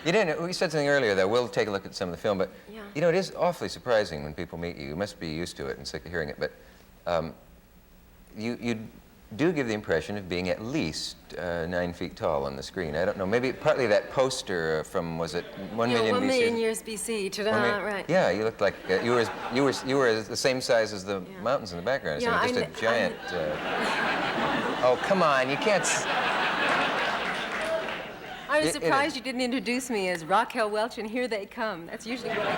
You didn't. We said something earlier, though. We'll take a look at some of the film, but Yeah. you know, it is awfully surprising when people meet you. You must be used to it and sick of hearing it, but you do give the impression of being at least 9 feet tall on the screen. I don't know. Maybe partly that poster from, was it 1 million 1 BC? million years BC. Ta-da, right. Yeah, you looked like you were the same size as the mountains in the background. Yeah, So just a giant. Oh, come on! You can't. I was surprised you didn't introduce me as Raquel Welch, and here they come. That's usually what I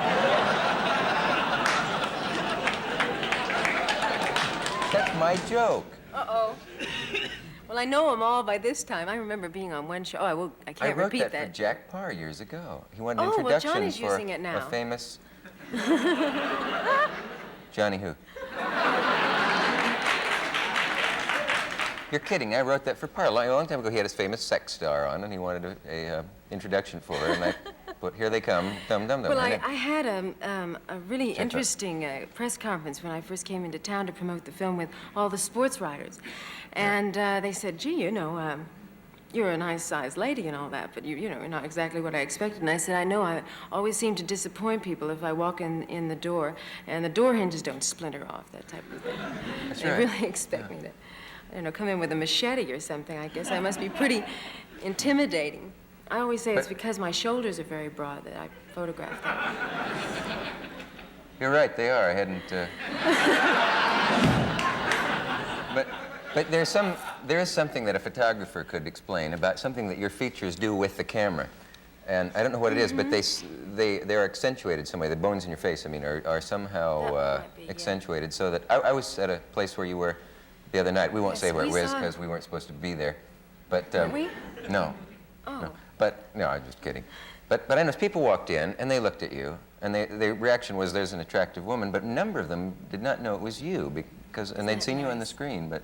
do. That's my joke. Uh-oh. Well, I know them all by this time. I remember being on one show. Oh, I can't repeat that. I wrote that for Jack Parr years ago. He wanted an well, introduction Johnny's for using it now. a famous... Johnny who? You're kidding. I wrote that for Parr. A long time ago, he had his famous sex star on, and he wanted a introduction for her, and I put, here they come, dum-dum-dum. Well, I had a really interesting press conference when I first came into town to promote the film with all the sports writers. And they said, gee, you know, you're a nice-sized lady and all that, but you know, you're not exactly what I expected. And I said, I know, I always seem to disappoint people if I walk in the door, and the door hinges don't splinter off, that type of thing. That's they right. really expect me to, I don't know, come in with a machete or something. I guess I must be pretty intimidating. I always say it's because my shoulders are very broad that I photographed that. You're right, they are. I hadn't... But there is something that a photographer could explain about something that your features do with the camera. And I don't know what it is, but they're accentuated some way. The bones in your face, I mean, are somehow accentuated so that... I was at a place where you were the other night. We won't say where it was because we weren't supposed to be there. But Were we? No. Oh. No. But no, I'm just kidding. But I noticed people walked in and they looked at you, and their reaction was, "There's an attractive woman." But a number of them did not know it was you and they'd seen you on the screen. But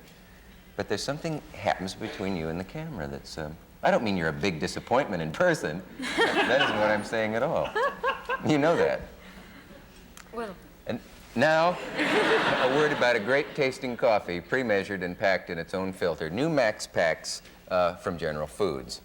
there's something happens between you and the camera that's. I don't mean you're a big disappointment in person. That isn't what I'm saying at all. You know that. Well. And now, a word about a great tasting coffee, pre-measured and packed in its own filter. New Max Packs from General Foods.